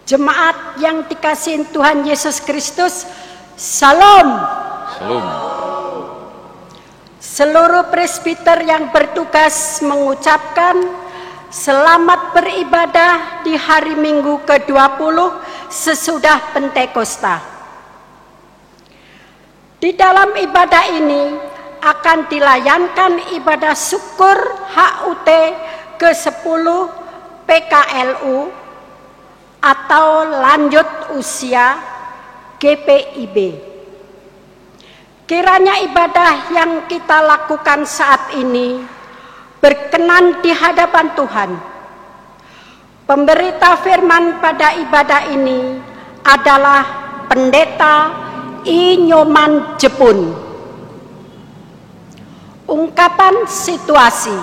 Jemaat yang dikasihi Tuhan Yesus Kristus, Salam. Salam. Seluruh presbiter yang bertugas mengucapkan selamat beribadah di hari Minggu ke-20 sesudah Pentakosta. Di dalam ibadah ini akan dilayankan ibadah syukur HUT ke-10 PKLU atau lanjut usia GPIB. Kiranya ibadah yang kita lakukan saat ini berkenan di hadapan Tuhan. Pemberita firman pada ibadah ini adalah Pendeta I. Nyoman Jepun. Ungkapan situasi.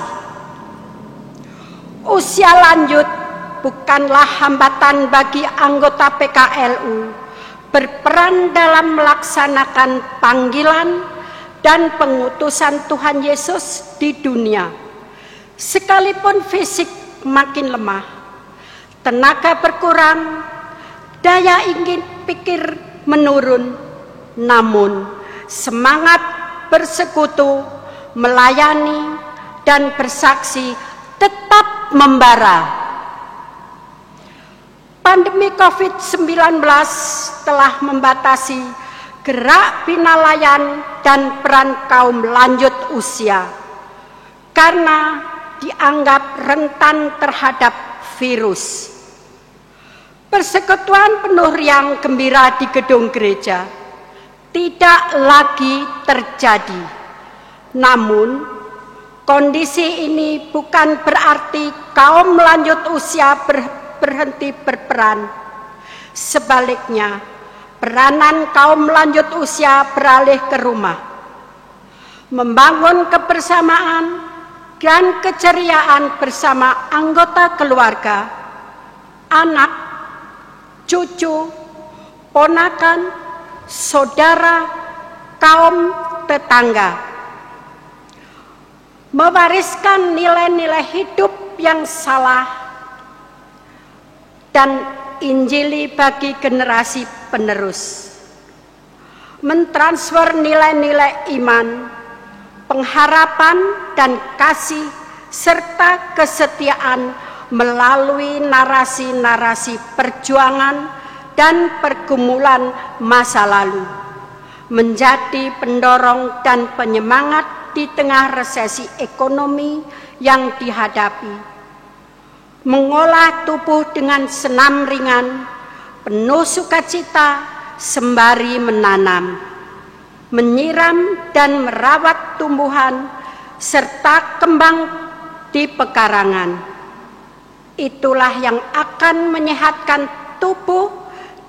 Usia lanjut bukanlah hambatan bagi anggota PKLU berperan dalam melaksanakan panggilan dan pengutusan Tuhan Yesus di dunia. Sekalipun fisik makin lemah, tenaga berkurang, daya ingin pikir menurun, namun semangat bersekutu, melayani, dan bersaksi tetap membara. Pandemi COVID-19 telah membatasi gerak binalayan dan peran kaum lanjut usia karena dianggap rentan terhadap virus. Persekutuan penuh riang gembira di gedung gereja tidak lagi terjadi. Namun, kondisi ini bukan berarti kaum lanjut usia berhenti berperan. Sebaliknya, peranan kaum lanjut usia beralih ke rumah, membangun kebersamaan dan keceriaan bersama anggota keluarga, anak, cucu, ponakan, saudara, kaum tetangga, mewariskan nilai-nilai hidup yang salah dan Injili bagi generasi penerus, mentransfer nilai-nilai iman, pengharapan dan kasih serta kesetiaan melalui narasi-narasi perjuangan dan pergumulan masa lalu, menjadi pendorong dan penyemangat di tengah resesi ekonomi yang dihadapi. Mengolah tubuh dengan senam ringan, penuh sukacita sembari menanam, menyiram dan merawat tumbuhan serta kembang di pekarangan. Itulah yang akan menyehatkan tubuh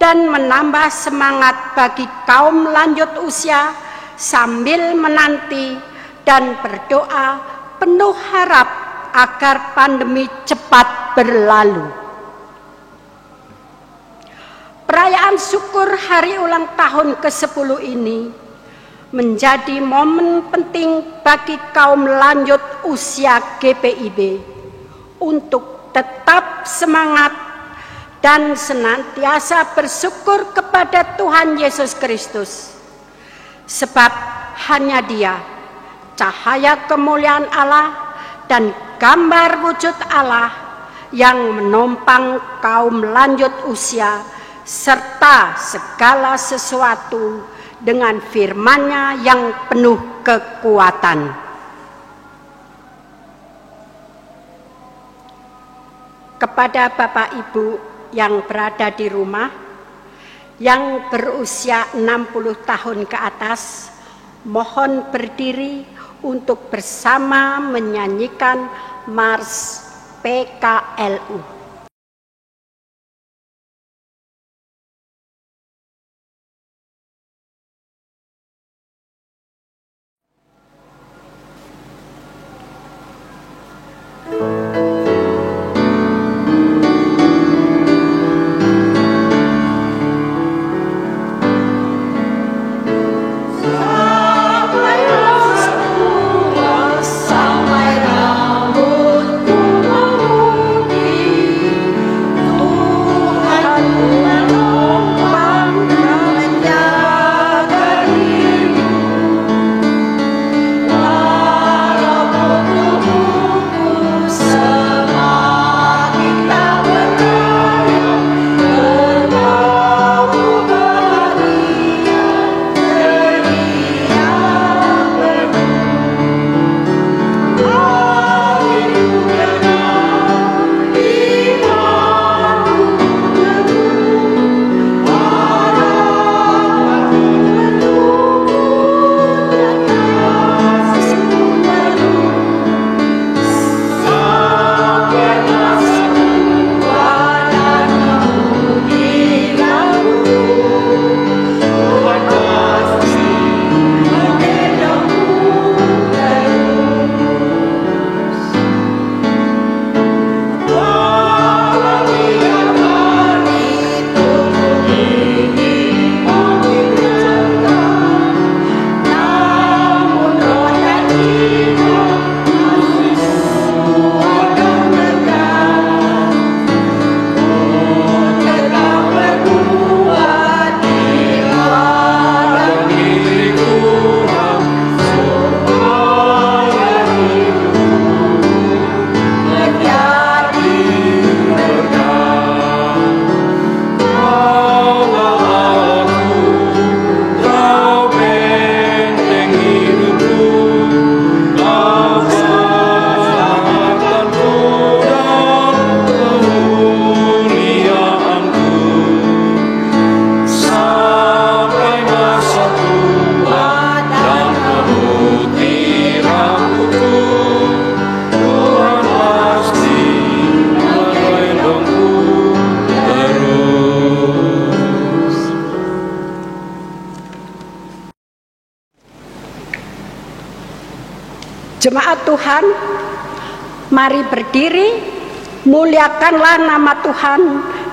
dan menambah semangat bagi kaum lanjut usia sambil menanti dan berdoa penuh harap agar pandemi cepat berlalu. Perayaan syukur hari ulang tahun ke-10 ini menjadi momen penting bagi kaum lanjut usia GPIB untuk tetap semangat dan senantiasa bersyukur kepada Tuhan Yesus Kristus. Sebab hanya Dia, cahaya kemuliaan Allah dan gambar wujud Allah yang menopang kaum lanjut usia serta segala sesuatu dengan firman-Nya yang penuh kekuatan. Kepada Bapak Ibu yang berada di rumah, yang berusia 60 tahun ke atas, mohon berdiri untuk bersama menyanyikan Mars PKLU. Sampai rambutku memutih. Jemaat Tuhan, mari berdiri, muliakanlah nama Tuhan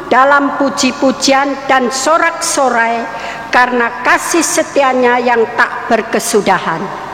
dalam puji-pujian dan sorak-sorai karena kasih setianya yang tak berkesudahan.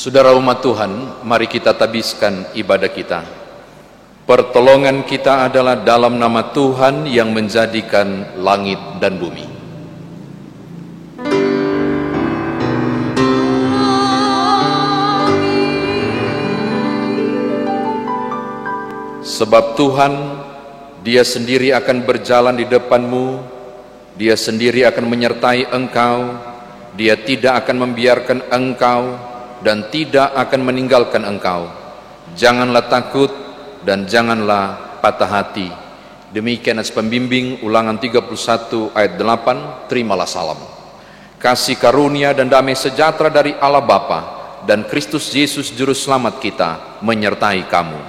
Saudara umat Tuhan, mari kita tabiskan ibadah kita. Pertolongan kita adalah dalam nama Tuhan yang menjadikan langit dan bumi. Sebab Tuhan, Dia sendiri akan berjalan di depanmu, Dia sendiri akan menyertai engkau, Dia tidak akan membiarkan engkau dan tidak akan meninggalkan engkau. Janganlah takut dan janganlah patah hati. Demikian as pembimbing Ulangan 31 ayat 8. Terimalah salam. Kasih karunia dan damai sejahtera dari Allah Bapa dan Kristus Yesus Juru Selamat kita menyertai kamu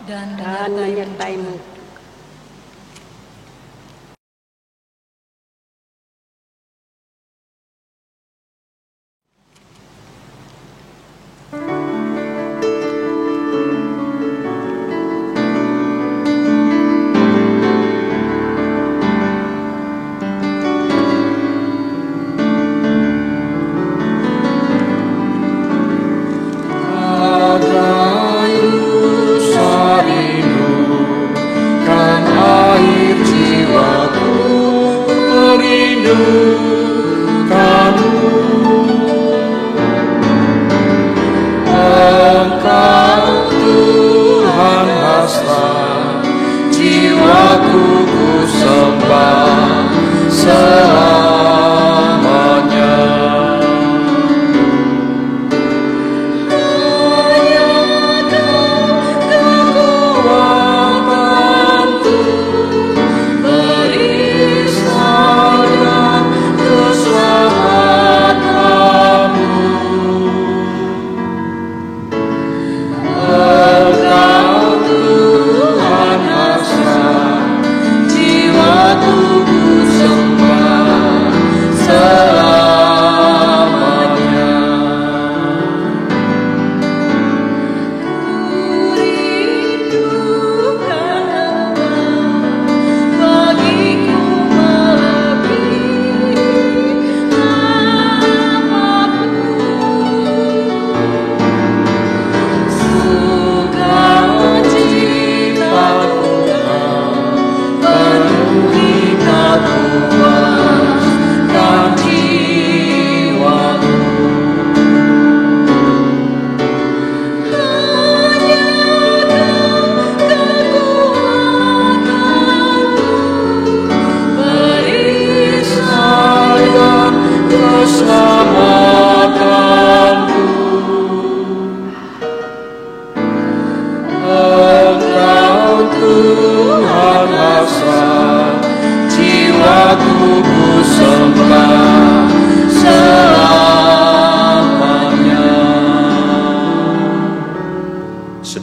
dan menyertaimu.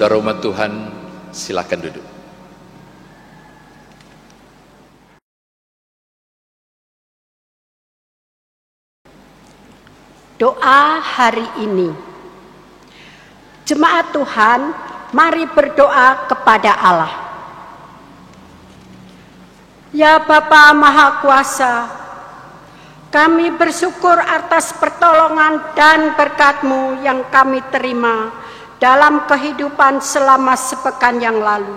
Saudara umat Tuhan, silakan duduk. doa hari ini. Jemaat Tuhan, mari berdoa kepada Allah. Ya Bapa Maha Kuasa, kami bersyukur atas pertolongan dan berkat-Mu yang kami terima dalam kehidupan selama sepekan yang lalu.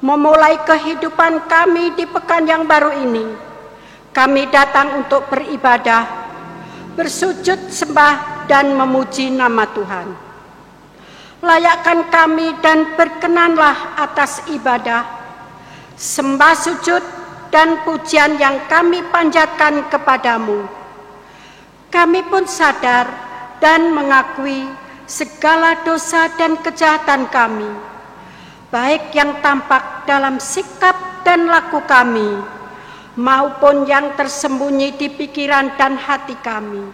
Memulai kehidupan kami di pekan yang baru ini, kami datang untuk beribadah, bersujud sembah dan memuji nama Tuhan. Layakkan kami dan berkenanlah atas ibadah, sembah sujud dan pujian yang kami panjatkan kepadamu. Kami pun sadar dan mengakui segala dosa dan kejahatan kami, baik yang tampak dalam sikap dan laku kami, maupun yang tersembunyi di pikiran dan hati kami.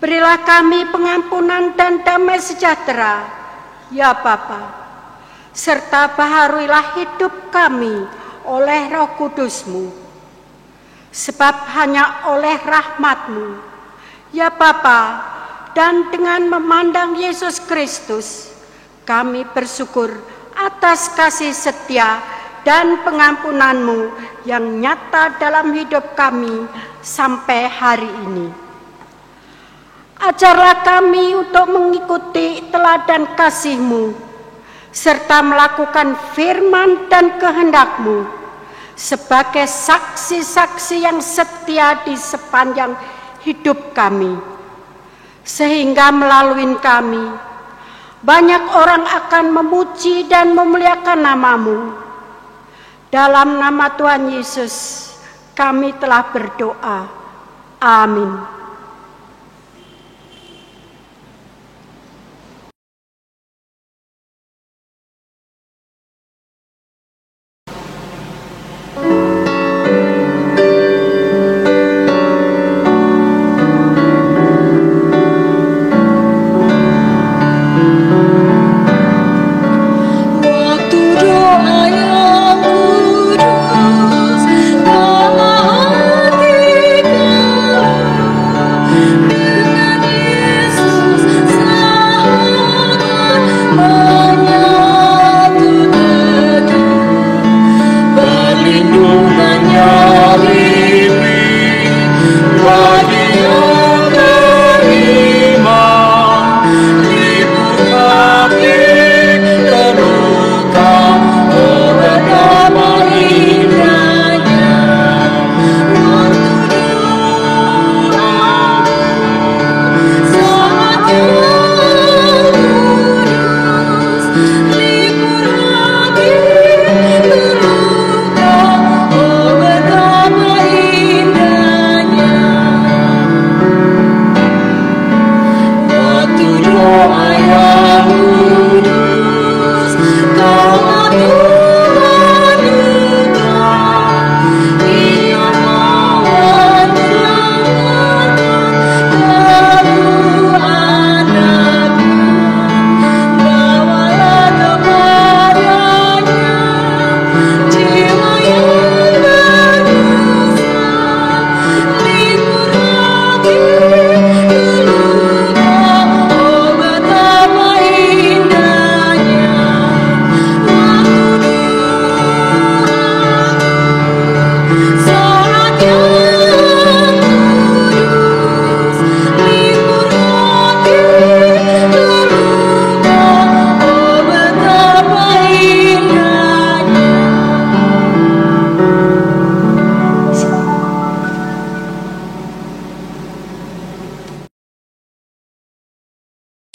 Berilah kami pengampunan dan damai sejahtera, ya Bapa, serta baharuilah hidup kami oleh Roh Kudus-Mu, sebab hanya oleh rahmat-Mu, ya Bapa, dan dengan memandang Yesus Kristus, kami bersyukur atas kasih setia dan pengampunan-Mu yang nyata dalam hidup kami sampai hari ini. Ajarlah kami untuk mengikuti teladan kasih-Mu, serta melakukan firman dan kehendak-Mu sebagai saksi-saksi yang setia di sepanjang hidup kami, sehingga melalui kami banyak orang akan memuji dan memuliakan nama-Mu. Dalam nama Tuhan Yesus kami telah berdoa. Amin.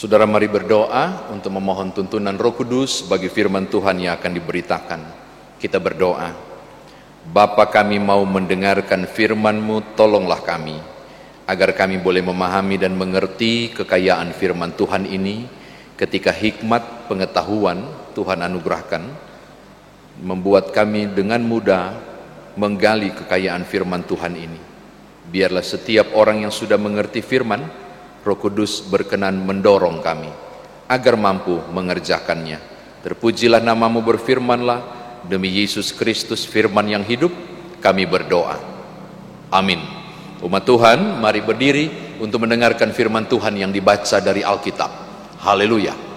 Saudara, mari berdoa untuk memohon tuntunan Roh Kudus bagi firman Tuhan yang akan diberitakan. Kita berdoa. Bapa, kami mau mendengarkan firman-Mu, tolonglah kami, agar kami boleh memahami dan mengerti kekayaan firman Tuhan ini, ketika hikmat pengetahuan Tuhan anugerahkan, membuat kami dengan mudah menggali kekayaan firman Tuhan ini. Biarlah setiap orang yang sudah mengerti firman, Roh Kudus berkenan mendorong kami agar mampu mengerjakannya. Terpujilah nama-Mu, berfirmanlah, demi Yesus Kristus firman yang hidup, kami berdoa. Amin. Umat Tuhan, mari berdiri untuk mendengarkan firman Tuhan yang dibaca dari Alkitab. Haleluya.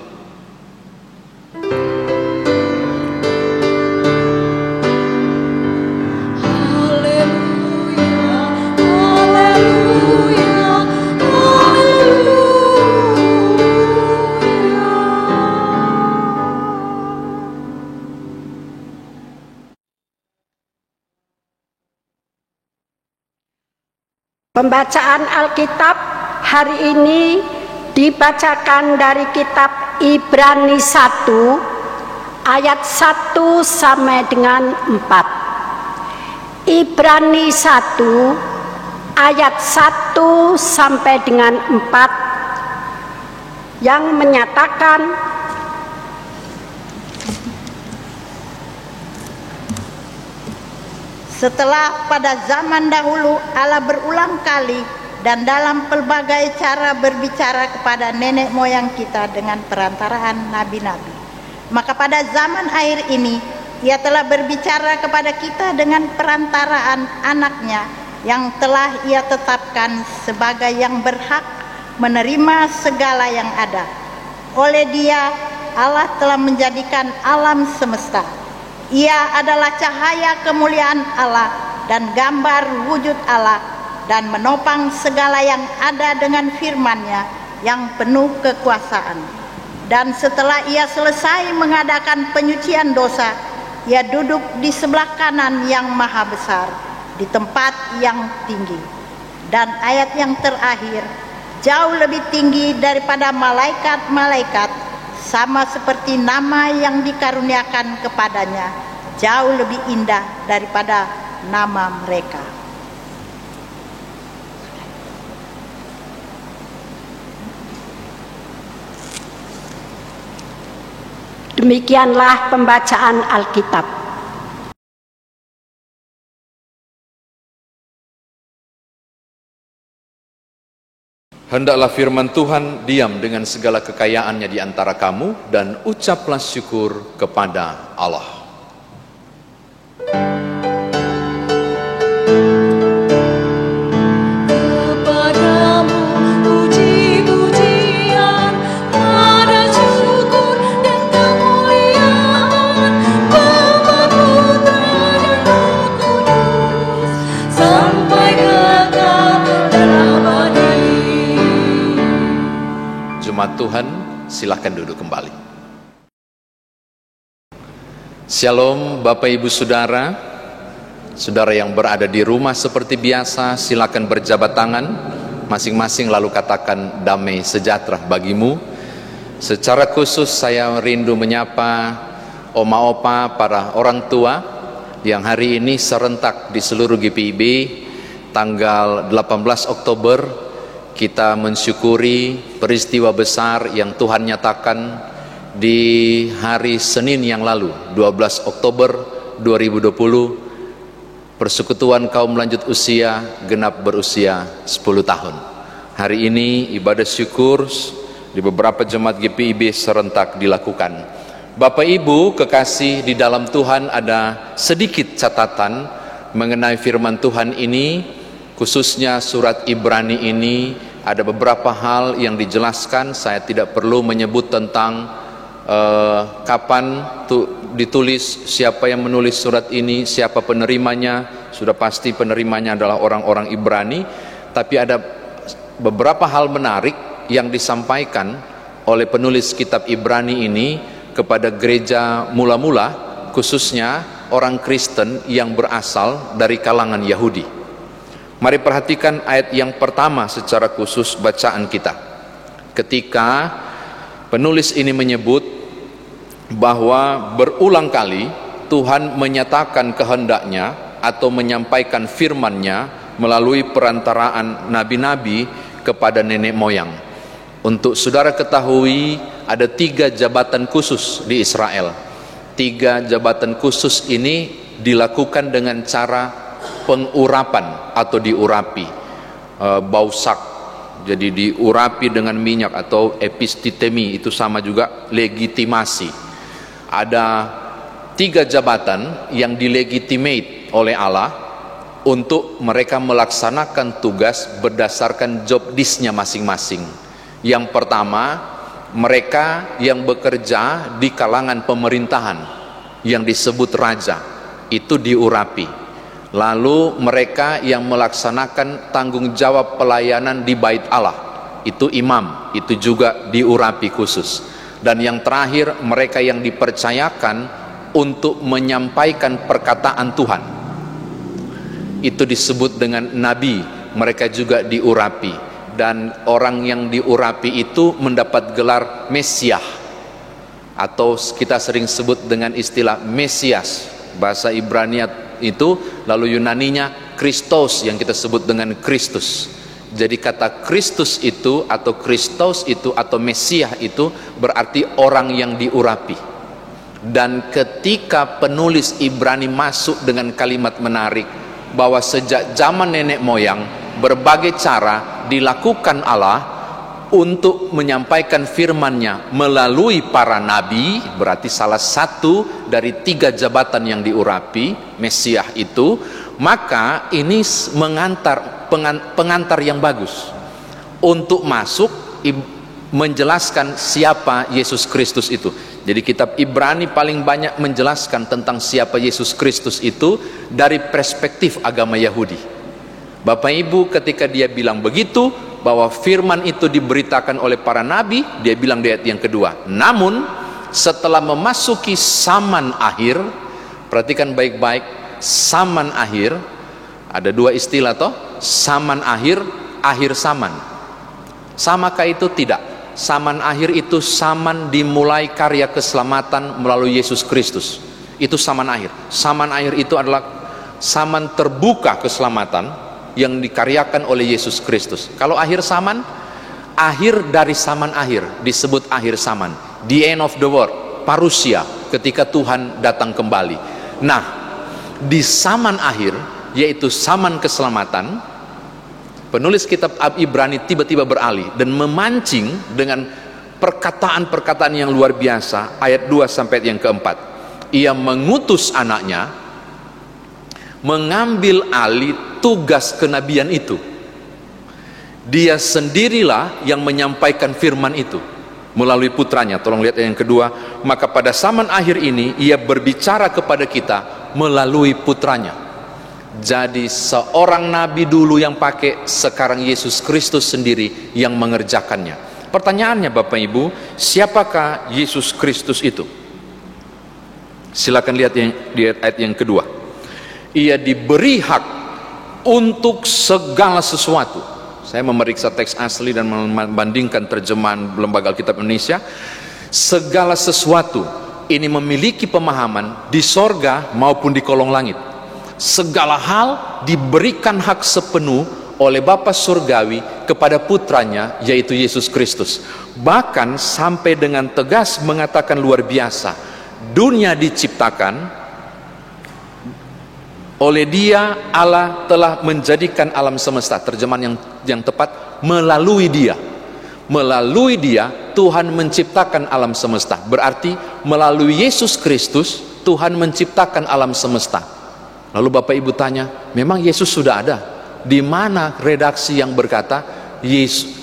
Pembacaan Alkitab hari ini dibacakan dari kitab Ibrani 1 ayat 1 sampai dengan 4. Ibrani 1 ayat 1 sampai dengan 4 yang menyatakan setelah pada zaman dahulu Allah berulang kali dan dalam pelbagai cara berbicara kepada nenek moyang kita dengan perantaraan nabi-nabi, maka pada zaman akhir ini Ia telah berbicara kepada kita dengan perantaraan anaknya yang telah Ia tetapkan sebagai yang berhak menerima segala yang ada. Oleh Dia Allah telah menjadikan alam semesta. Ia adalah cahaya kemuliaan Allah dan gambar wujud Allah, dan menopang segala yang ada dengan firman-Nya yang penuh kekuasaan. Dan setelah Ia selesai mengadakan penyucian dosa, Ia duduk di sebelah kanan yang maha besar, di tempat yang tinggi. Dan ayat yang terakhir, jauh lebih tinggi daripada malaikat-malaikat, sama seperti nama yang dikaruniakan kepadanya, jauh lebih indah daripada nama mereka. Demikianlah pembacaan Alkitab. Hendaklah firman Tuhan diam dengan segala kekayaannya di antara kamu, dan ucaplah syukur kepada Allah. Jemaat Tuhan, silakan duduk kembali. Shalom Bapak Ibu Saudara, saudara yang berada di rumah seperti biasa, silakan berjabat tangan masing-masing lalu katakan damai sejahtera bagimu. Secara khusus saya rindu menyapa oma opa, para orang tua yang hari ini serentak di seluruh GPIB tanggal 18 Oktober kita mensyukuri peristiwa besar yang Tuhan nyatakan di hari Senin yang lalu, 12 Oktober 2020, persekutuan kaum lanjut usia genap berusia 10 tahun. Hari ini ibadah syukur di beberapa jemaat GPIB serentak dilakukan. Bapak Ibu kekasih di dalam Tuhan, ada sedikit catatan mengenai firman Tuhan ini. Khususnya surat Ibrani ini ada beberapa hal yang dijelaskan. Saya tidak perlu menyebut tentang kapan ditulis, siapa yang menulis surat ini, siapa penerimanya. Sudah pasti penerimanya adalah orang-orang Ibrani. Tapi ada beberapa hal menarik yang disampaikan oleh penulis kitab Ibrani ini kepada gereja mula-mula, khususnya orang Kristen yang berasal dari kalangan Yahudi. Mari perhatikan ayat yang pertama secara khusus bacaan kita. Ketika penulis ini menyebut bahwa berulang kali Tuhan menyatakan kehendaknya atau menyampaikan firman-Nya melalui perantaraan nabi-nabi kepada nenek moyang. Untuk saudara ketahui, ada 3 jabatan khusus di Israel. 3 jabatan khusus ini dilakukan dengan cara pengurapan atau diurapi, bausak, jadi diurapi dengan minyak, atau epistitemi, itu sama juga legitimasi. Ada 3 jabatan yang dilegitimate oleh Allah untuk mereka melaksanakan tugas berdasarkan job disk-nya masing-masing. Yang pertama, mereka yang bekerja di kalangan pemerintahan yang disebut raja, itu diurapi. Lalu mereka yang melaksanakan tanggung jawab pelayanan di bait Allah, itu imam, itu juga diurapi khusus. Dan yang terakhir, mereka yang dipercayakan untuk menyampaikan perkataan Tuhan, itu disebut dengan nabi, mereka juga diurapi. Dan orang yang diurapi itu mendapat gelar Mesiah, atau kita sering sebut dengan istilah Mesias, bahasa Ibrani itu, lalu Yunaninya Kristos yang kita sebut dengan Kristus. Jadi kata Kristus itu atau Kristos itu atau Mesiah itu berarti orang yang diurapi. Dan ketika penulis Ibrani masuk dengan kalimat menarik bahwa sejak zaman nenek moyang berbagai cara dilakukan Allah untuk menyampaikan firman-Nya melalui para nabi, berarti salah satu dari 3 jabatan yang diurapi, Mesiah itu, maka ini pengantar yang bagus untuk masuk menjelaskan siapa Yesus Kristus itu. Jadi kitab Ibrani paling banyak menjelaskan tentang siapa Yesus Kristus itu dari perspektif agama Yahudi. Bapak Ibu, ketika dia bilang begitu, bahwa firman itu diberitakan oleh para nabi, dia bilang di ayat yang kedua, namun setelah memasuki zaman akhir, perhatikan baik-baik, zaman akhir, ada 2 istilah toh, zaman akhir, akhir zaman. Samakah itu? Tidak. Zaman akhir itu zaman dimulai karya keselamatan melalui Yesus Kristus. Itu zaman akhir. Zaman akhir itu adalah zaman terbuka keselamatan yang dikaryakan oleh Yesus Kristus. Kalau akhir zaman, akhir dari zaman akhir disebut akhir zaman, the end of the world, parusia, ketika Tuhan datang kembali. Nah, di zaman akhir, yaitu zaman keselamatan, penulis kitab Ibrani tiba-tiba beralih dan memancing dengan perkataan-perkataan yang luar biasa. Ayat 2 sampai yang keempat, ia mengutus anaknya mengambil alih tugas kenabian itu. Dia sendirilah yang menyampaikan firman itu melalui putranya. Tolong lihat yang kedua, maka pada zaman akhir ini ia berbicara kepada kita melalui putranya. Jadi seorang nabi dulu yang pakai, sekarang Yesus Kristus sendiri yang mengerjakannya. Pertanyaannya Bapak Ibu, siapakah Yesus Kristus itu? Silakan lihat di ayat yang kedua. Ia diberi hak untuk segala sesuatu. Saya memeriksa teks asli dan membandingkan terjemahan Lembaga Alkitab Indonesia. Segala sesuatu ini memiliki pemahaman di sorga maupun di kolong langit. Segala hal diberikan hak sepenuh oleh Bapa Surgawi kepada putranya, yaitu Yesus Kristus. Bahkan sampai dengan tegas mengatakan luar biasa, dunia diciptakan oleh Dia, Allah telah menjadikan alam semesta. Terjemahan yang tepat, melalui Dia. Melalui Dia Tuhan menciptakan alam semesta. Berarti melalui Yesus Kristus Tuhan menciptakan alam semesta. Lalu Bapak Ibu tanya, memang Yesus sudah ada? Di mana redaksi yang berkata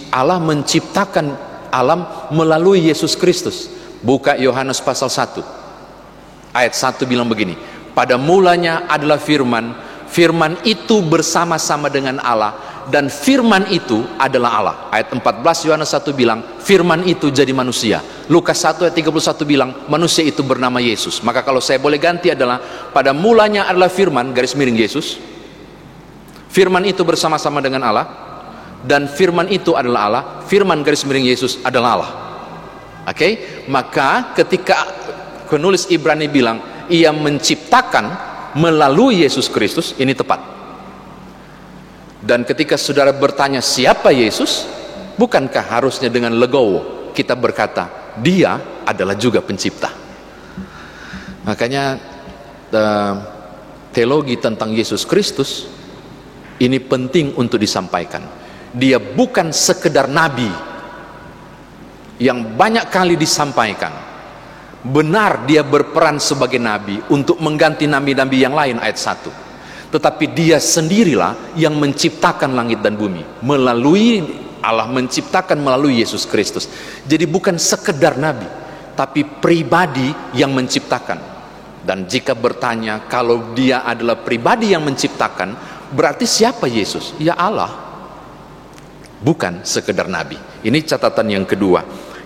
Allah menciptakan alam melalui Yesus Kristus? Buka Yohanes pasal 1 ayat 1 bilang begini, pada mulanya adalah firman, firman itu bersama-sama dengan Allah, dan firman itu adalah Allah. Ayat 14 Yohanes 1 bilang firman itu jadi manusia. Lukas 1 ayat 31 bilang manusia itu bernama Yesus. Maka kalau saya boleh ganti adalah pada mulanya adalah firman garis miring Yesus, firman itu bersama-sama dengan Allah, dan firman itu adalah Allah, firman garis miring Yesus adalah Allah. Oke, maka ketika penulis Ibrani bilang ia menciptakan melalui Yesus Kristus, ini tepat. Dan ketika saudara bertanya siapa Yesus, bukankah harusnya dengan legowo kita berkata Dia adalah juga pencipta? Makanya teologi tentang Yesus Kristus ini penting untuk disampaikan. Dia bukan sekedar nabi yang banyak kali disampaikan. Benar dia berperan sebagai nabi untuk mengganti nabi-nabi yang lain, ayat 1. Tetapi dia sendirilah yang menciptakan langit dan bumi. Melalui Allah menciptakan melalui Yesus Kristus. Jadi bukan sekedar nabi, tapi pribadi yang menciptakan. Dan jika bertanya, kalau dia adalah pribadi yang menciptakan, berarti siapa Yesus? Ya Allah, bukan sekedar nabi. Ini catatan yang kedua.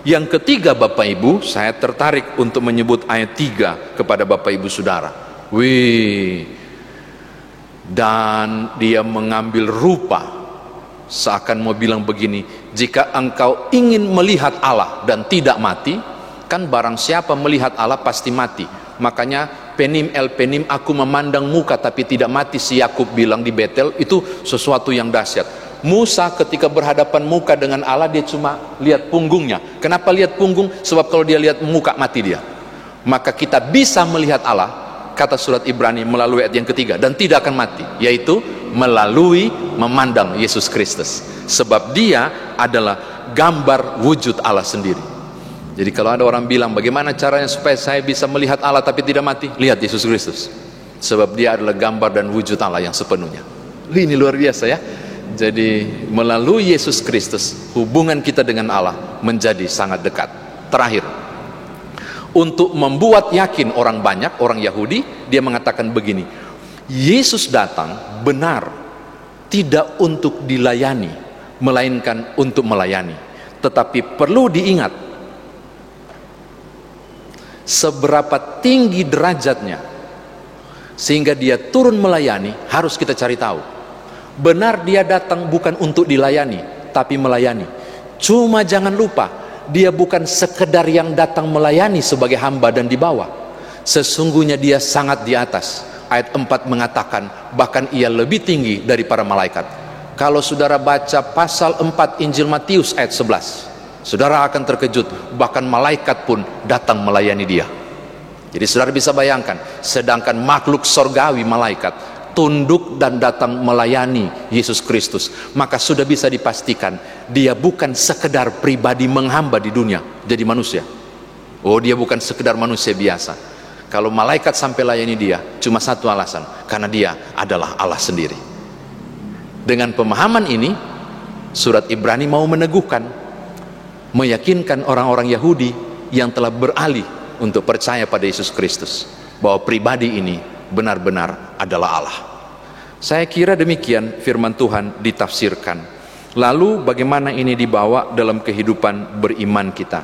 Yang ketiga, Bapak Ibu, saya tertarik untuk menyebut ayat 3 kepada Bapak Ibu Saudara. Dan dia mengambil rupa, seakan mau bilang begini, jika engkau ingin melihat Allah dan tidak mati, kan barang siapa melihat Allah pasti mati. Makanya penim el penim, aku memandang muka tapi tidak mati, si Yakub bilang di Betel. Itu sesuatu yang dahsyat. Musa ketika berhadapan muka dengan Allah, dia cuma lihat punggungnya. Kenapa lihat punggung? Sebab kalau dia lihat muka, mati dia. Maka kita bisa melihat Allah, kata surat Ibrani melalui ayat yang ketiga, dan tidak akan mati, yaitu melalui memandang Yesus Kristus. Sebab dia adalah gambar wujud Allah sendiri. Jadi kalau ada orang bilang, bagaimana caranya supaya saya bisa melihat Allah tapi tidak mati? Lihat Yesus Kristus. Sebab dia adalah gambar dan wujud Allah yang sepenuhnya. Ini luar biasa ya. Jadi melalui Yesus Kristus, hubungan kita dengan Allah menjadi sangat dekat. Terakhir, untuk membuat yakin orang banyak, orang Yahudi, dia mengatakan begini, Yesus datang benar tidak untuk dilayani, melainkan untuk melayani. Tetapi perlu diingat, seberapa tinggi derajatnya sehingga dia turun melayani, harus kita cari tahu. Benar dia datang bukan untuk dilayani, tapi melayani. Cuma jangan lupa, dia bukan sekedar yang datang melayani sebagai hamba dan dibawa. Sesungguhnya dia sangat di atas. Ayat 4 mengatakan, bahkan ia lebih tinggi dari para malaikat. Kalau saudara baca pasal 4 Injil Matius ayat 11, saudara akan terkejut, bahkan malaikat pun datang melayani dia. Jadi saudara bisa bayangkan, sedangkan makhluk sorgawi malaikat tunduk dan datang melayani Yesus Kristus, maka sudah bisa dipastikan dia bukan sekedar pribadi menghamba di dunia jadi manusia. Oh, dia bukan sekedar manusia biasa. Kalau malaikat sampai layani dia, cuma satu alasan, karena dia adalah Allah sendiri. Dengan pemahaman ini, surat Ibrani mau meneguhkan, meyakinkan orang-orang Yahudi yang telah beralih untuk percaya pada Yesus Kristus, bahwa pribadi ini benar-benar adalah Allah. Saya kira demikian firman Tuhan ditafsirkan. Lalu bagaimana ini dibawa dalam kehidupan beriman kita?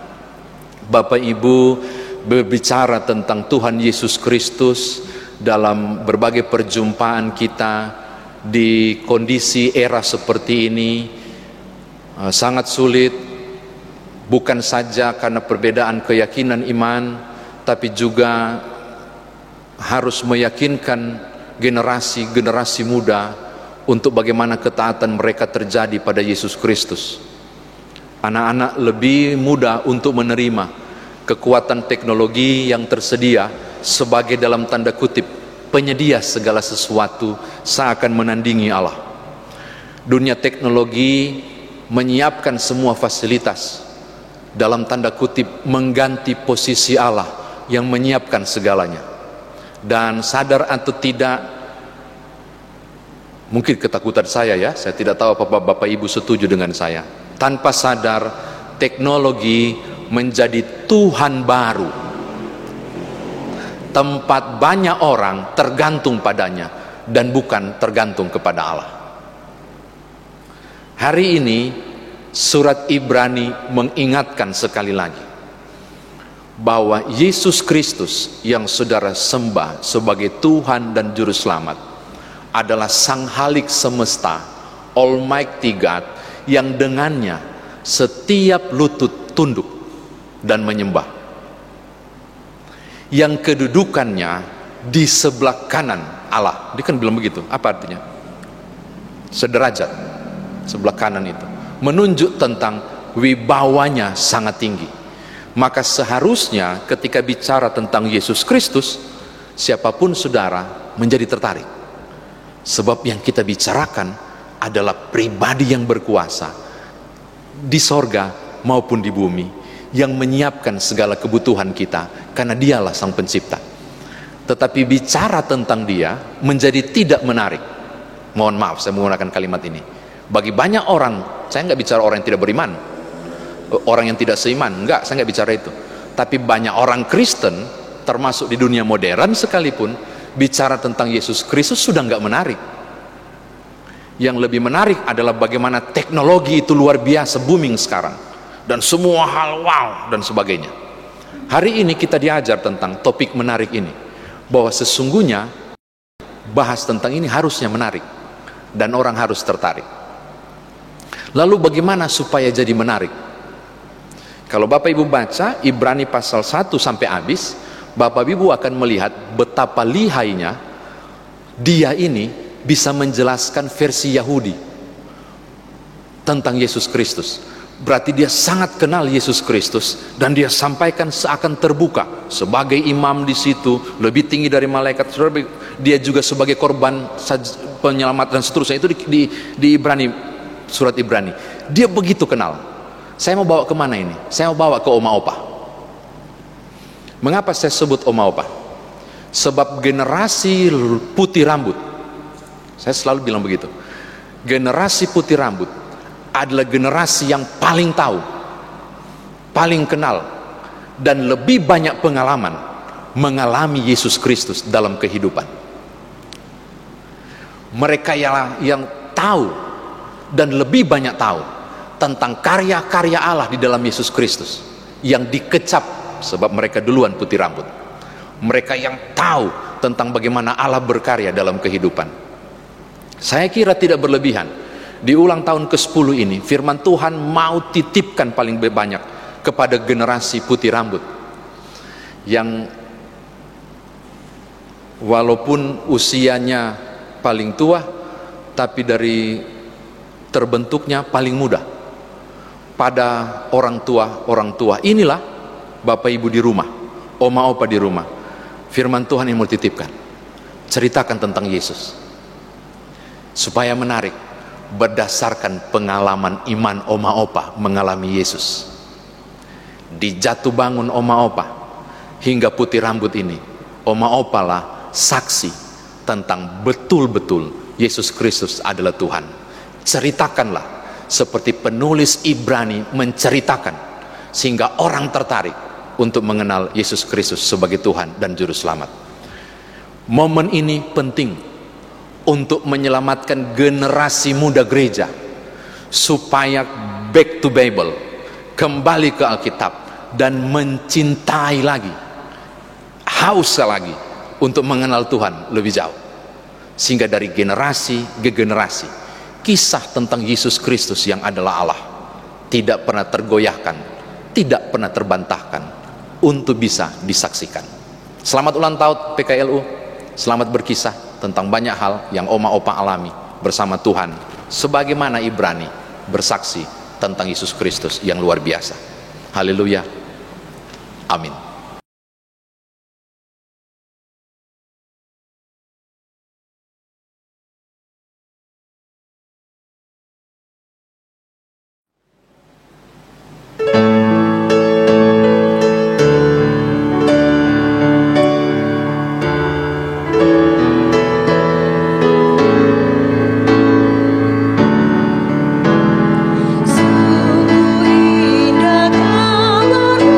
Bapak Ibu berbicara tentang Tuhan Yesus Kristus dalam berbagai perjumpaan kita di kondisi era seperti ini sangat sulit, bukan saja karena perbedaan keyakinan iman, tapi juga harus meyakinkan generasi-generasi muda untuk bagaimana ketaatan mereka terjadi pada Yesus Kristus. Anak-anak lebih mudah untuk menerima kekuatan teknologi yang tersedia sebagai dalam tanda kutip penyedia segala sesuatu, seakan menandingi Allah. Dunia teknologi menyiapkan semua fasilitas, dalam tanda kutip mengganti posisi Allah yang menyiapkan segalanya. Dan sadar atau tidak, mungkin ketakutan saya ya, saya tidak tahu apa Bapak Ibu setuju dengan saya, tanpa sadar teknologi menjadi Tuhan baru, tempat banyak orang tergantung padanya dan bukan tergantung kepada Allah. Hari ini surat Ibrani mengingatkan sekali lagi bahwa Yesus Kristus yang saudara sembah sebagai Tuhan dan Juru Selamat adalah Sang Halik semesta, Almighty God, yang dengannya setiap lutut tunduk dan menyembah, yang kedudukannya di sebelah kanan Allah. Dia kan bilang begitu. Apa artinya? Sederajat, sebelah kanan itu menunjuk tentang wibawanya sangat tinggi. Maka seharusnya ketika bicara tentang Yesus Kristus, siapapun saudara menjadi tertarik. Sebab yang kita bicarakan adalah pribadi yang berkuasa di sorga maupun di bumi, yang menyiapkan segala kebutuhan kita, karena dialah Sang Pencipta. tetapi bicara tentang dia menjadi tidak menarik. Mohon maaf saya menggunakan kalimat ini. Bagi banyak orang, saya nggak bicara orang yang tidak beriman, orang yang tidak seiman, enggak, saya nggak bicara itu. Tapi banyak orang Kristen, termasuk di dunia modern sekalipun, bicara tentang Yesus Kristus sudah nggak menarik. Yang lebih menarik adalah bagaimana teknologi itu luar biasa booming sekarang, dan semua hal wow dan sebagainya. Hari ini kita diajar tentang topik menarik ini, bahwa sesungguhnya bahas tentang ini harusnya menarik dan orang harus tertarik. Lalu bagaimana supaya jadi menarik? Kalau Bapak Ibu baca Ibrani pasal 1 sampai habis, Bapak Ibu akan melihat betapa lihainya dia ini bisa menjelaskan versi Yahudi tentang Yesus Kristus. Berarti dia sangat kenal Yesus Kristus, dan dia sampaikan seakan terbuka sebagai imam di situ, lebih tinggi dari malaikat. Dia juga sebagai korban penyelamat dan seterusnya. Itu di Ibrani, surat Ibrani. Dia begitu kenal. Saya mau bawa kemana ini? Saya mau bawa ke Oma Opa. Mengapa saya sebut Oma Opa? Sebab generasi putih rambut, saya selalu bilang begitu, generasi putih rambut adalah generasi yang paling tahu, paling kenal, dan lebih banyak pengalaman mengalami Yesus Kristus dalam kehidupan. Mereka yang tahu dan lebih banyak tahu tentang karya-karya Allah di dalam Yesus Kristus yang dikecap, sebab mereka duluan putih rambut. Mereka yang tahu tentang bagaimana Allah berkarya dalam kehidupan. Saya kira tidak berlebihan di ulang tahun ke-10 ini firman Tuhan mau titipkan paling banyak kepada generasi putih rambut yang walaupun usianya paling tua, tapi dari terbentuknya paling muda. Pada orang tua inilah Bapak Ibu di rumah, Oma Opa di rumah, firman Tuhan yang mau titipkan, ceritakan tentang Yesus supaya menarik, berdasarkan pengalaman iman Oma Opa mengalami Yesus. Di jatuh bangun Oma Opa hingga putih rambut ini, Oma Opa lah saksi tentang betul-betul Yesus Kristus adalah Tuhan. Ceritakanlah seperti penulis Ibrani menceritakan, sehingga orang tertarik untuk mengenal Yesus Kristus sebagai Tuhan dan Juru Selamat. Momen ini penting untuk menyelamatkan generasi muda gereja supaya back to Bible, kembali ke Alkitab, dan mencintai lagi, haus lagi untuk mengenal Tuhan lebih jauh, sehingga dari generasi ke generasi kisah tentang Yesus Kristus yang adalah Allah tidak pernah tergoyahkan, tidak pernah terbantahkan, untuk bisa disaksikan. Selamat ulang tahun PKLU, selamat berkisah tentang banyak hal yang Oma Opa alami bersama Tuhan, sebagaimana Ibrani bersaksi tentang Yesus Kristus yang luar biasa. Haleluya, amin. Sungguh indah kabar-Mu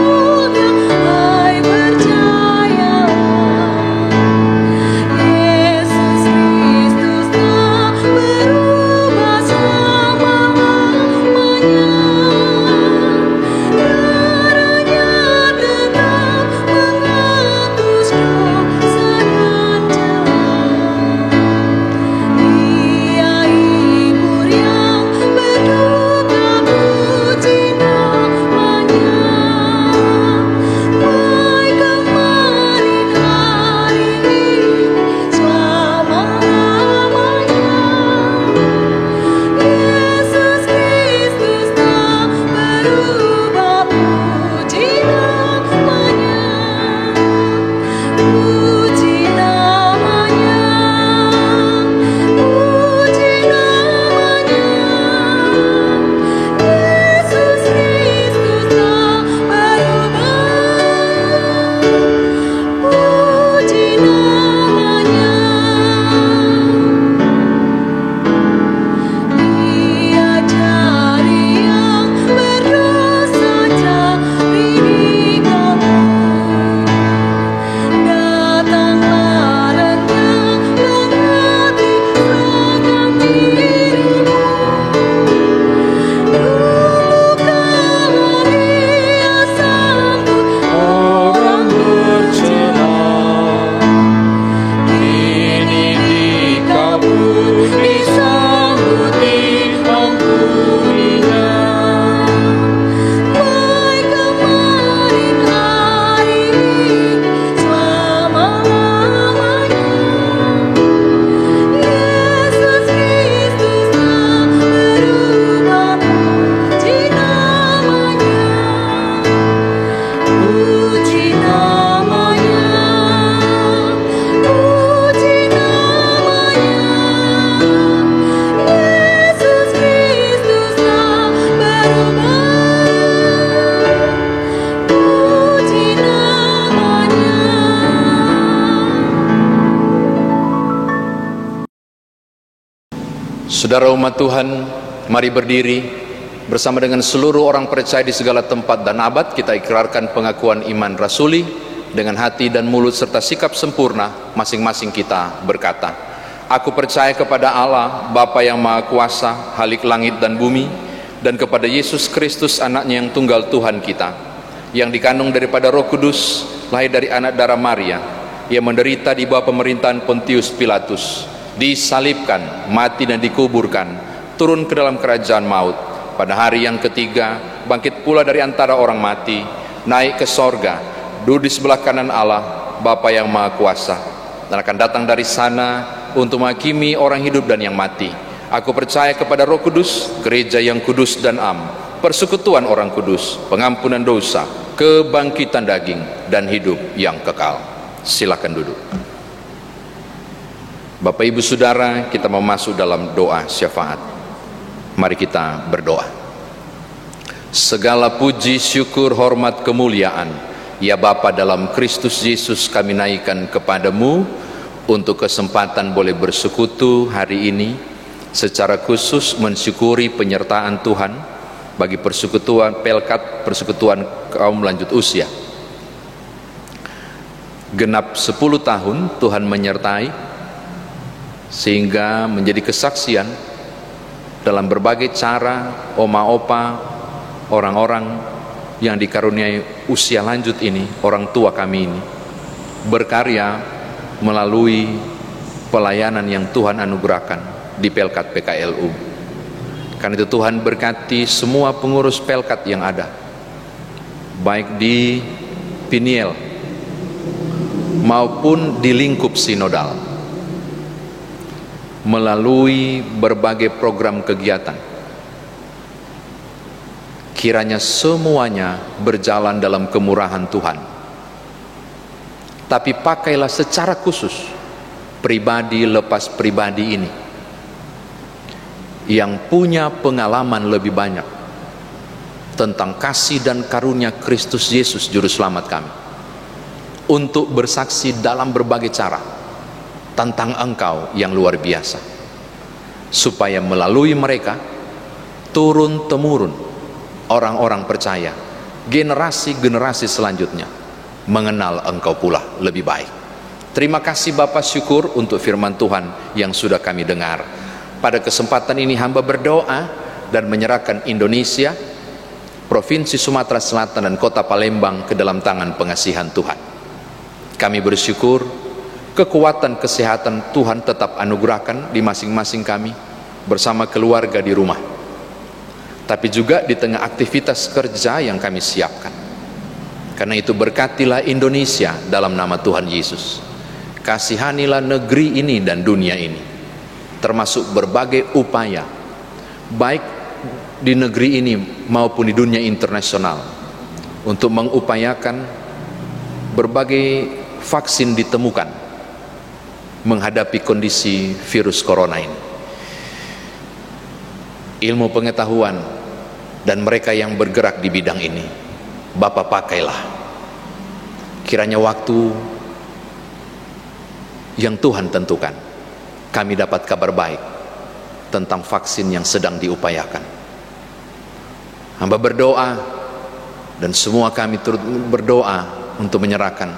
Saudara umat Tuhan, mari berdiri bersama dengan seluruh orang percaya di segala tempat dan abad. Kita ikrarkan pengakuan iman rasuli dengan hati dan mulut serta sikap sempurna. Masing-masing kita berkata, aku percaya kepada Allah, Bapa yang Maha Kuasa, Khalik langit dan bumi, dan kepada Yesus Kristus, anaknya yang tunggal Tuhan kita, yang dikandung daripada Roh Kudus, lahir dari anak darah Maria, yang menderita di bawah pemerintahan Pontius Pilatus, disalibkan, mati dan dikuburkan, turun ke dalam kerajaan maut, pada hari yang ketiga bangkit pula dari antara orang mati, naik ke sorga, duduk di sebelah kanan Allah, Bapa yang Maha Kuasa, dan akan datang dari sana untuk menghakimi orang hidup dan yang mati. Aku percaya kepada Roh Kudus, gereja yang kudus dan am, persekutuan orang kudus, pengampunan dosa, kebangkitan daging, dan hidup yang kekal. Silakan duduk. Bapak Ibu Saudara, kita mau masuk dalam doa syafaat. Mari kita berdoa. Segala puji, syukur, hormat, kemuliaan, ya Bapa dalam Kristus Yesus kami naikkan kepadamu untuk kesempatan boleh bersekutu hari ini, secara khusus mensyukuri penyertaan Tuhan bagi persekutuan Pelkat, persekutuan kaum lanjut usia. Genap 10 tahun Tuhan menyertai, sehingga menjadi kesaksian dalam berbagai cara oma opa orang-orang yang dikaruniai usia lanjut ini, orang tua kami ini, berkarya melalui pelayanan yang Tuhan anugerahkan di Pelkat PKLU. Karena itu Tuhan berkati semua pengurus Pelkat yang ada, baik di Piniel maupun di lingkup sinodal, melalui berbagai program kegiatan. Kiranya semuanya berjalan dalam kemurahan Tuhan. Tapi pakailah secara khusus pribadi lepas pribadi ini yang punya pengalaman lebih banyak tentang kasih dan karunia Kristus Yesus Juru Selamat kami, untuk bersaksi dalam berbagai cara tentang Engkau yang luar biasa, supaya melalui mereka turun-temurun orang-orang percaya, generasi-generasi selanjutnya mengenal Engkau pula lebih baik. Terima kasih Bapa, syukur untuk firman Tuhan yang sudah kami dengar. Pada kesempatan ini hamba berdoa dan menyerahkan Indonesia, Provinsi Sumatera Selatan dan Kota Palembang ke dalam tangan pengasihan Tuhan. Kami bersyukur kekuatan kesehatan Tuhan tetap anugerahkan di masing-masing kami bersama keluarga di rumah, tapi juga di tengah aktivitas kerja yang kami siapkan. Karena itu berkatilah Indonesia dalam nama Tuhan Yesus. Kasihanilah negeri ini dan dunia ini, termasuk berbagai upaya baik di negeri ini maupun di dunia internasional, untuk mengupayakan berbagai vaksin ditemukan menghadapi kondisi virus corona ini. Ilmu pengetahuan dan mereka yang bergerak di bidang ini, Bapa pakailah. Kiranya waktu yang Tuhan tentukan, kami dapat kabar baik tentang vaksin yang sedang diupayakan. Hamba berdoa dan semua kami turut berdoa untuk menyerahkan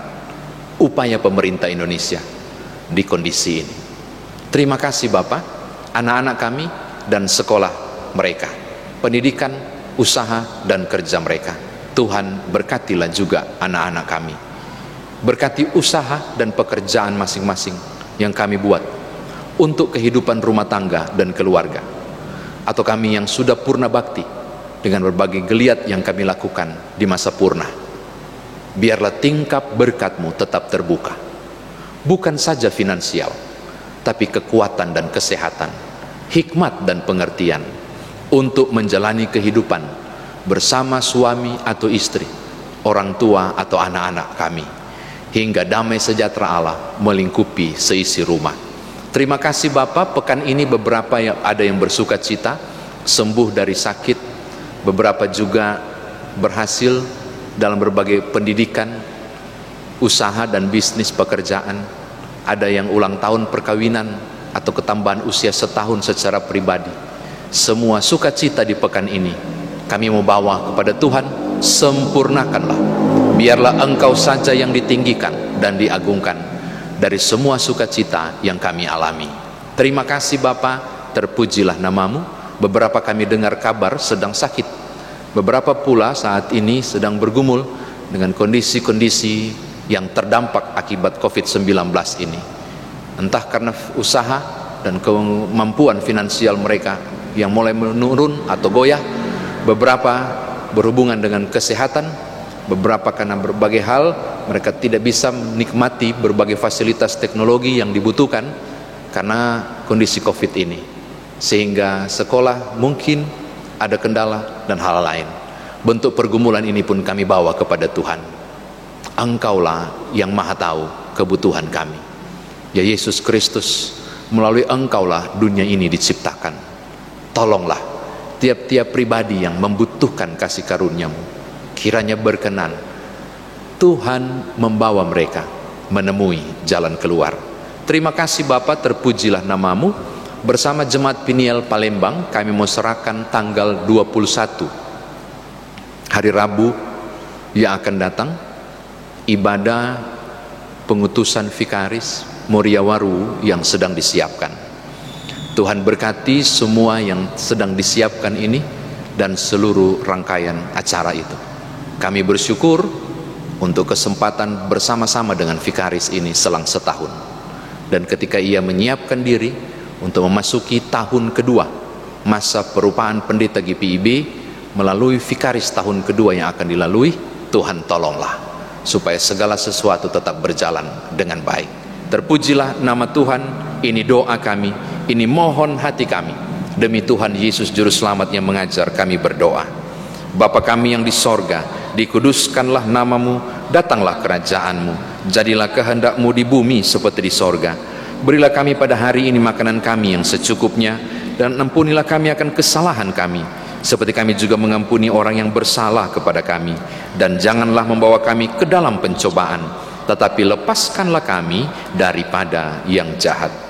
upaya pemerintah Indonesia di kondisi ini. Terima kasih Bapak, anak-anak kami dan sekolah mereka, pendidikan, usaha dan kerja mereka. Tuhan berkatilah juga anak-anak kami. Berkati usaha dan pekerjaan masing-masing yang kami buat untuk kehidupan rumah tangga dan keluarga, atau kami yang sudah purna bakti dengan berbagai geliat yang kami lakukan di masa purna. Biarlah tingkap berkat-Mu tetap terbuka, bukan saja finansial, tapi kekuatan dan kesehatan, hikmat dan pengertian untuk menjalani kehidupan bersama suami atau istri, orang tua atau anak-anak kami, hingga damai sejahtera Allah melingkupi seisi rumah. Terima kasih Bapak, pekan ini beberapa yang ada yang bersuka cita, sembuh dari sakit, beberapa juga berhasil dalam berbagai pendidikan, usaha dan bisnis pekerjaan. Ada yang ulang tahun perkawinan, atau ketambahan usia setahun secara pribadi. Semua sukacita di pekan ini kami mau bawa kepada Tuhan, sempurnakanlah. Biarlah Engkau saja yang ditinggikan dan diagungkan dari semua sukacita yang kami alami. Terima kasih Bapa, terpujilah namamu. Beberapa kami dengar kabar sedang sakit, beberapa pula saat ini sedang bergumul dengan kondisi-kondisi yang terdampak akibat COVID-19 ini. Entah karena usaha dan kemampuan finansial mereka yang mulai menurun atau goyah, beberapa berhubungan dengan kesehatan, beberapa karena berbagai hal mereka tidak bisa menikmati berbagai fasilitas teknologi yang dibutuhkan karena kondisi COVID ini, sehingga sekolah mungkin ada kendala dan hal lain. Bentuk pergumulan ini pun kami bawa kepada Tuhan. Engkaulah yang maha tahu kebutuhan kami. Ya Yesus Kristus, melalui Engkaulah dunia ini diciptakan. Tolonglah tiap-tiap pribadi yang membutuhkan kasih karunia-Mu, kiranya berkenan Tuhan membawa mereka menemui jalan keluar. Terima kasih Bapa, terpujilah namamu. Bersama Jemaat Peniel Palembang kami mau serahkan tanggal 21 hari Rabu yang akan datang ibadah pengutusan Vikaris Moriawaru yang sedang disiapkan. Tuhan berkati semua yang sedang disiapkan ini dan seluruh rangkaian acara itu. Kami bersyukur untuk kesempatan bersama-sama dengan Vikaris ini selang setahun. Dan ketika ia menyiapkan diri untuk memasuki tahun kedua masa perupaan pendeta GPIB melalui Vikaris tahun kedua yang akan dilalui, Tuhan tolonglah supaya segala sesuatu tetap berjalan dengan baik. Terpujilah nama Tuhan. Ini doa kami, ini mohon hati kami. Demi Tuhan Yesus Juru Selamat yang mengajar kami berdoa. Bapa kami yang di sorga, dikuduskanlah namamu, datanglah kerajaanmu, jadilah kehendak-Mu di bumi seperti di sorga. Berilah kami pada hari ini makanan kami yang secukupnya, dan ampunilah kami akan kesalahan kami, seperti kami juga mengampuni orang yang bersalah kepada kami. Dan janganlah membawa kami ke dalam pencobaan, tetapi lepaskanlah kami daripada yang jahat.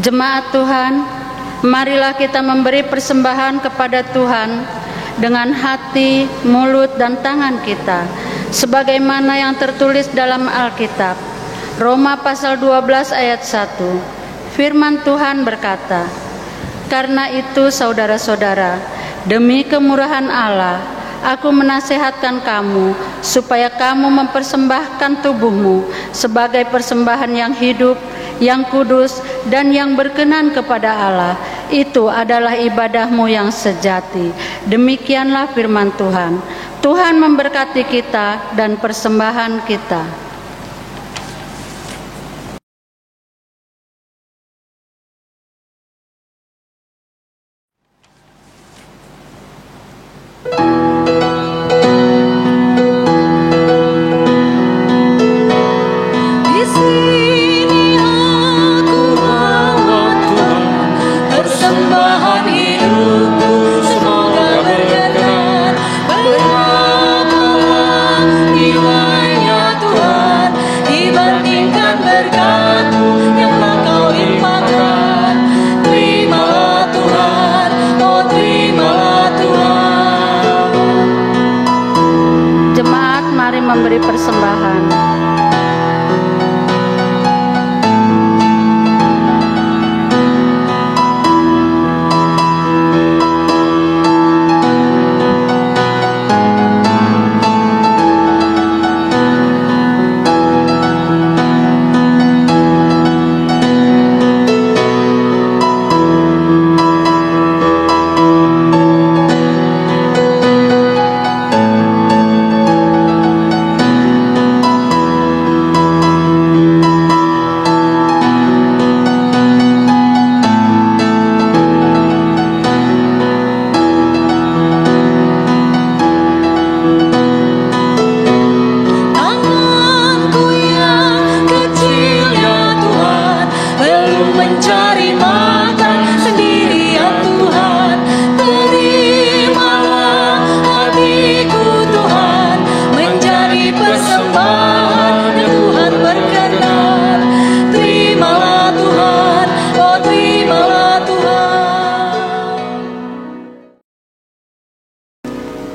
Jemaat Tuhan, marilah kita memberi persembahan kepada Tuhan dengan hati, mulut, dan tangan kita, sebagaimana yang tertulis dalam Alkitab. Roma pasal 12 ayat 1. Firman Tuhan berkata, "Karena itu saudara-saudara, demi kemurahan Allah, aku menasihatkan kamu supaya kamu mempersembahkan tubuhmu sebagai persembahan yang hidup, yang kudus, dan yang berkenan kepada Allah. Itu adalah ibadahmu yang sejati." Demikianlah firman Tuhan. Tuhan memberkati kita dan persembahan kita. Memberi persembahan.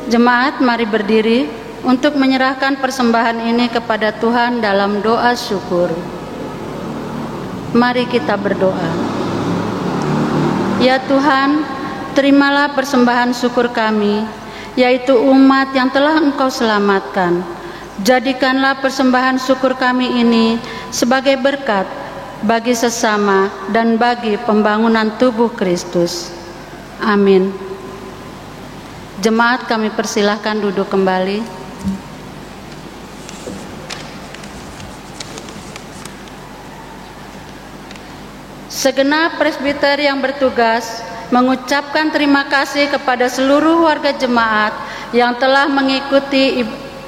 Jemaat, mari berdiri untuk menyerahkan persembahan ini kepada Tuhan dalam doa syukur. Mari kita berdoa. Ya Tuhan, terimalah persembahan syukur kami, yaitu umat yang telah Engkau selamatkan. Jadikanlah persembahan syukur kami ini sebagai berkat bagi sesama dan bagi pembangunan tubuh Kristus. Amin. Jemaat, kami persilahkan duduk kembali. Segenap presbiter yang bertugas mengucapkan terima kasih kepada seluruh warga jemaat yang telah mengikuti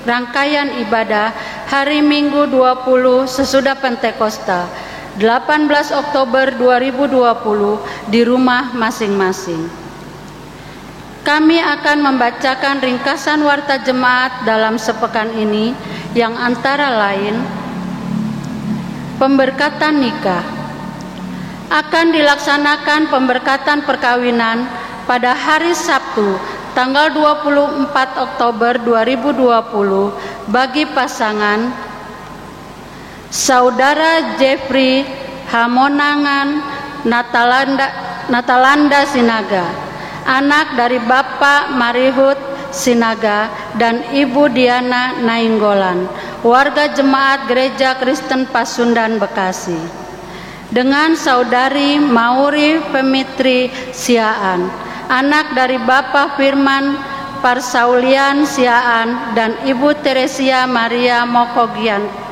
rangkaian ibadah hari Minggu 20 sesudah Pentakosta 18 Oktober 2020 di rumah masing-masing. Kami akan membacakan ringkasan warta jemaat dalam sepekan ini yang antara lain: pemberkatan nikah. Akan dilaksanakan pemberkatan perkawinan pada hari Sabtu tanggal 24 Oktober 2020 bagi pasangan Saudara Jeffrey Hamonangan Natalanda Sinaga, anak dari Bapak Marihut Sinaga dan Ibu Diana Nainggolan, warga jemaat Gereja Kristen Pasundan, Bekasi, dengan Saudari Mauri Pemitri Siaan, anak dari Bapak Firman Parsaulian Siaan dan Ibu Teresia Maria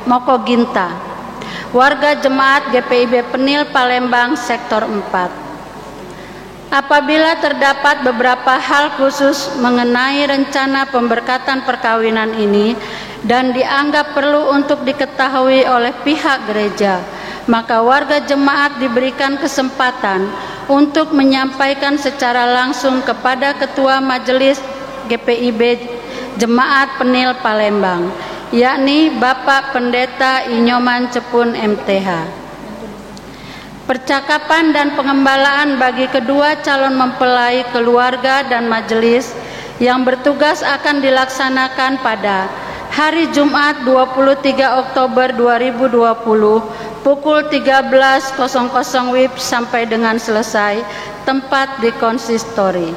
Mokoginta, warga jemaat GPIB Penil Palembang Sektor 4. Apabila terdapat beberapa hal khusus mengenai rencana pemberkatan perkawinan ini dan dianggap perlu untuk diketahui oleh pihak gereja, maka warga jemaat diberikan kesempatan untuk menyampaikan secara langsung kepada Ketua Majelis GPIB Jemaat Penil Palembang, yakni Bapak Pendeta Inyoman Cepun MTH. Percakapan dan pengembalaan bagi kedua calon mempelai, keluarga dan majelis yang bertugas akan dilaksanakan pada hari Jumat 23 Oktober 2020 pukul 13.00 WIB sampai dengan selesai. Tempat di konsistori.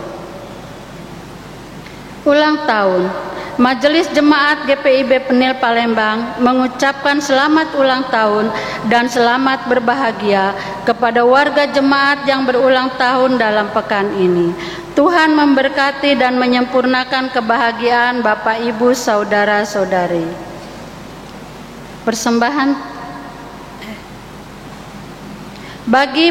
Ulang tahun. Majelis Jemaat GPIB Penil Palembang mengucapkan selamat ulang tahun dan selamat berbahagia kepada warga jemaat yang berulang tahun dalam pekan ini. Tuhan memberkati dan menyempurnakan kebahagiaan Bapak, Ibu, Saudara-saudari. Persembahan bagi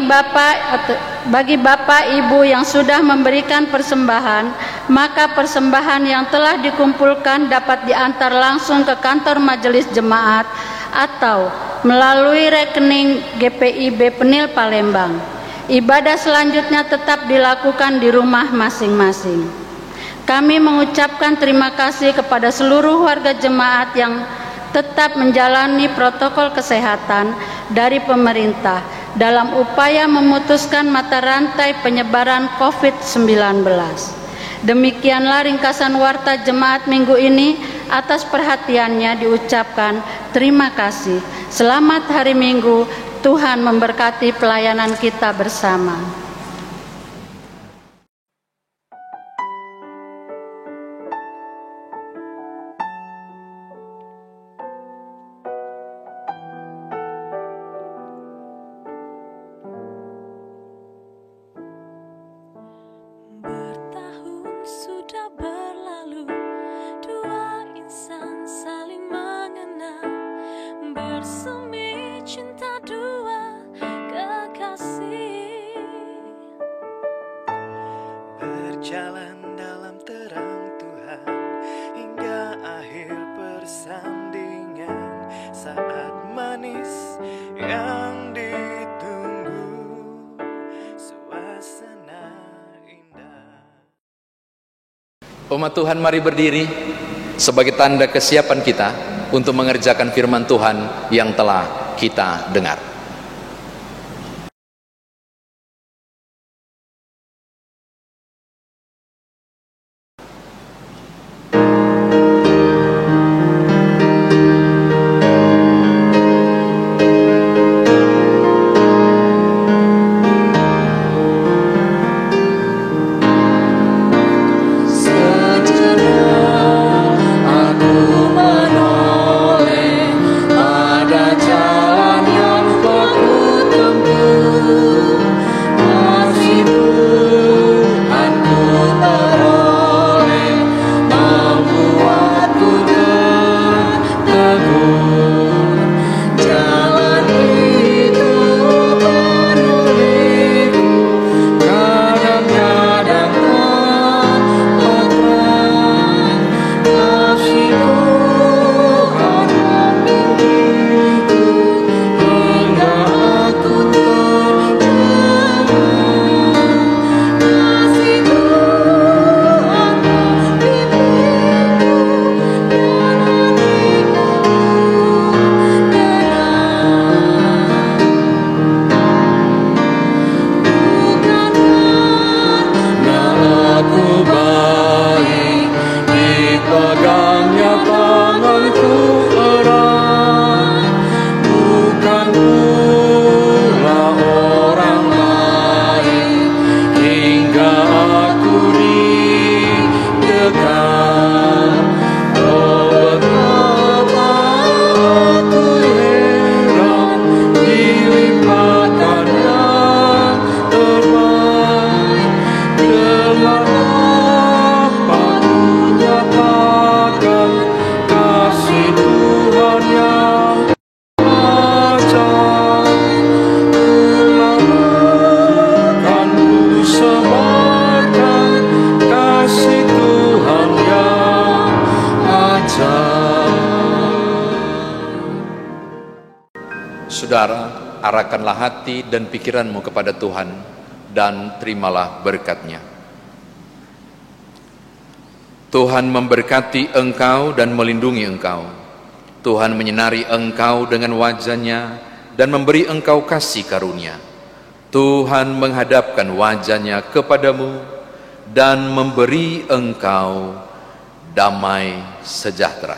Bapak Ibu yang sudah memberikan persembahan, maka persembahan yang telah dikumpulkan dapat diantar langsung ke kantor majelis jemaat atau melalui rekening GPIB Penil Palembang. Ibadah selanjutnya tetap dilakukan di rumah masing-masing. Kami mengucapkan terima kasih kepada seluruh warga jemaat yang tetap menjalani protokol kesehatan dari pemerintah dalam upaya memutuskan mata rantai penyebaran COVID-19. Demikianlah ringkasan warta jemaat minggu ini. Atas perhatiannya diucapkan terima kasih. Selamat hari Minggu. Tuhan memberkati pelayanan kita bersama. Berjalan dalam terang Tuhan hingga akhir persandingan, saat manis yang ditunggu, suasana indah. Umat Tuhan, mari berdiri sebagai tanda kesiapan kita untuk mengerjakan firman Tuhan yang telah kita dengar. Saudara, arahkanlah hati dan pikiranmu kepada Tuhan dan terimalah berkat-Nya. Tuhan memberkati engkau dan melindungi engkau. Tuhan menyinari engkau dengan wajah-Nya dan memberi engkau kasih karunia. Tuhan menghadapkan wajahnya kepadamu dan memberi engkau damai sejahtera.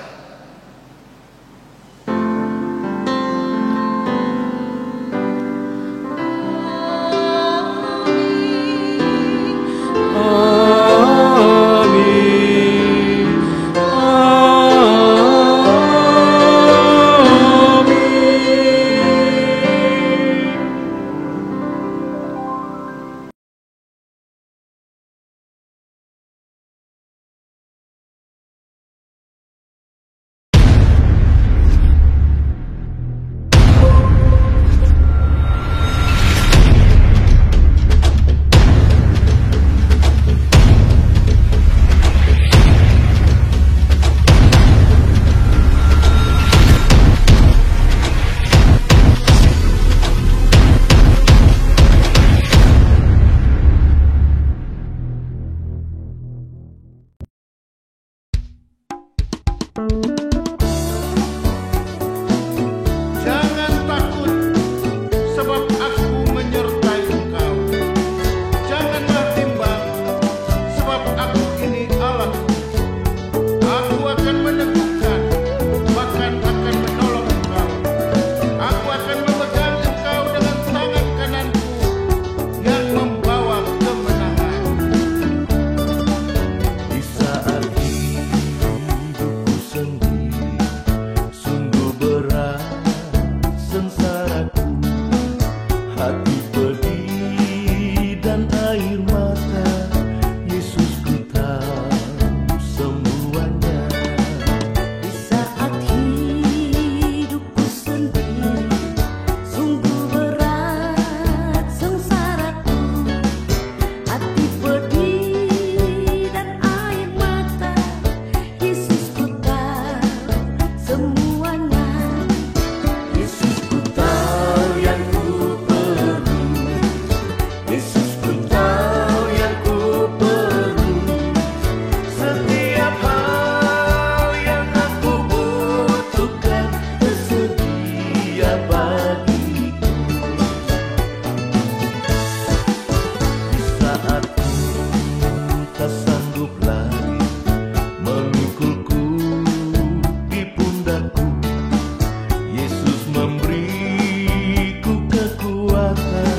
Jangan takut, sebab aku menyertai engkau. Janganlah bimbang, sebab aku ini Allah. Aku akan meneguhkan, bahkan akan menolong engkau. Aku akan memegang engkau dengan tangan kananku yang membawa kemenangan. Di saat hidupku sendiri, sungguh berat sengsaraku, hati pedih dan air mata. Yesus, ku tahu semuanya. Di saat hidupku sendiri, sungguh berat sengsaraku, hati pedih dan air mata. Yesus, ku tahu semuanya. Yesus, ku tahu yang ku perlu. Yesus, ku tahu yang ku perlu. Setiap hal yang aku butuhkan tersedia bagiku. Di saat ku tak sanggup lagi memikulku di pundakku, Yesus memberiku kekuatan.